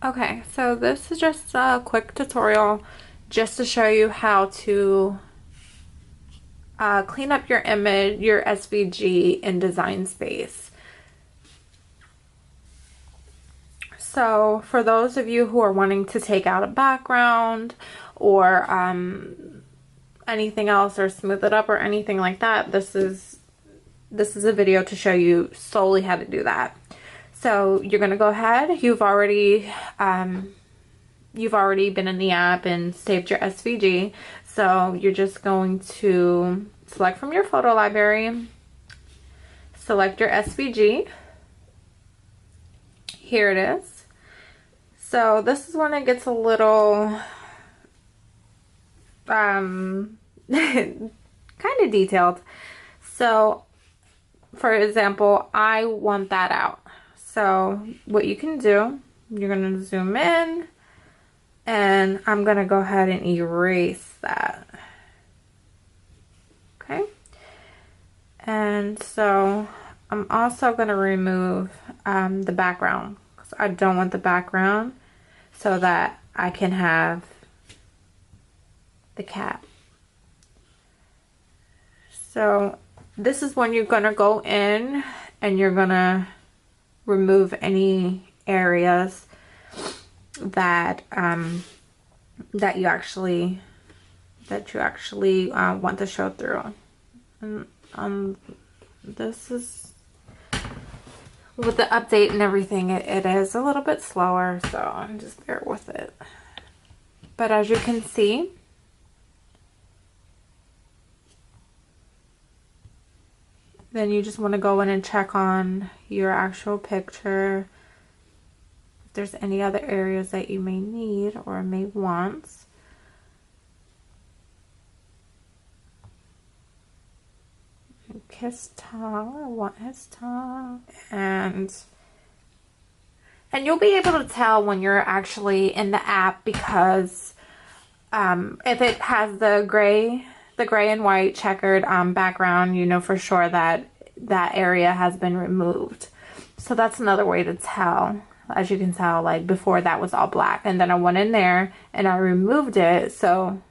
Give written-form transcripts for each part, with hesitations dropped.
Okay, so this is just a quick tutorial just to show you how to clean up your image, your SVG in Design Space. So for those of you who are wanting to take out a background or anything else or smooth it up or anything like that, this is a video to show you solely how to do that. So you're going to go ahead. You've already been in the app and saved your SVG. So you're just going to select from your photo library, select your SVG. Here it is. So this is when it gets a little kind of detailed. So for example, I want that out. So what you can do, you're going to zoom in and I'm going to go ahead and erase that. Okay. And so I'm also going to remove the background because I don't want the background, so that I can have the cat. So this is when you're going to go in and you're going to remove any areas that that you actually want to show through. And this is with the update and everything, it is a little bit slower, so just bear with it. But as you can see, then you just want to go in and check on your actual picture if there's any other areas that you may need or may want. His tongue, I want his tongue, and you'll be able to tell when you're actually in the app, because if it has the gray and white checkered background, you know for sure that that area has been removed. So that's another way to tell. As you can tell, like before that was all black, and then I went in there and I removed it, so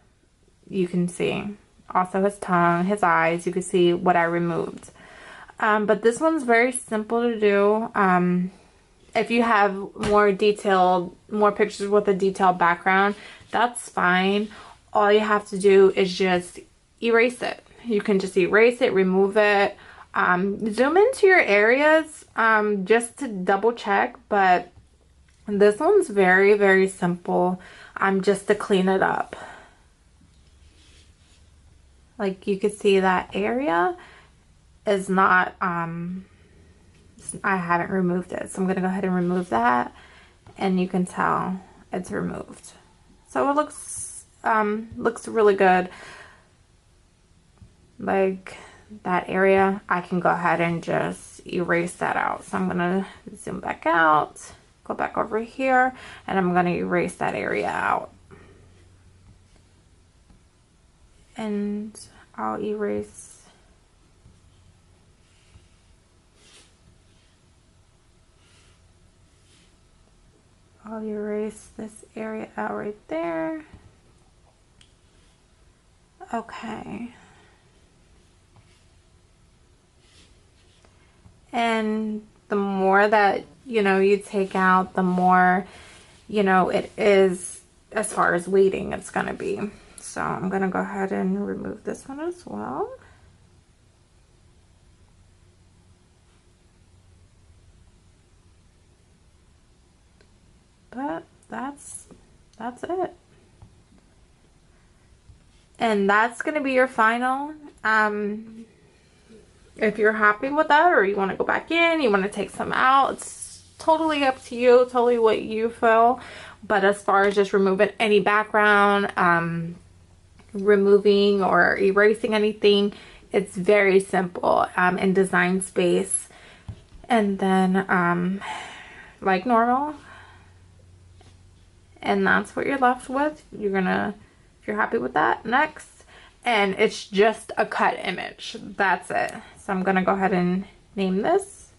you can see also his tongue, his eyes, you can see what I removed. But this one's very simple to do. If you have more pictures with a detailed background, that's fine. All you have to do is just erase it. You can just erase it, remove it, zoom into your areas just to double check. But this one's very, very simple, just to clean it up. Like you could see that area is not, I haven't removed it. So I'm going to go ahead and remove that, and you can tell it's removed. So it looks really good. Like that area, I can go ahead and just erase that out. So I'm going to zoom back out, go back over here, and I'm going to erase that area out. And I'll erase this area out right there. Okay. And the more that, you take out, the more, it is, as far as weighting, it's going to be. So I'm going to go ahead and remove this one as well. But that's it. And that's going to be your final. If you're happy with that, or you want to go back in, you want to take some out, it's totally up to you, totally what you feel. But as far as just removing any background, removing or erasing anything, it's very simple in Design Space. And then like normal, and that's what you're left with. You're gonna, if you're happy with that, next. And it's just a cut image, that's it. So I'm gonna go ahead and name this.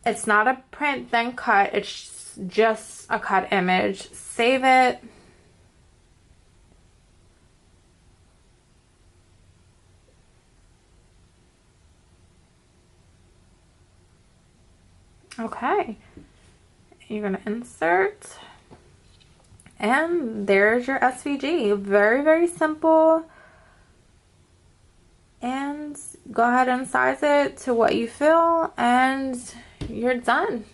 It's not a print then cut, it's it's just a cut image. Save it. Okay, you're gonna insert, and there's your SVG. Very, very simple. And go ahead and size it to what you feel, and you're done.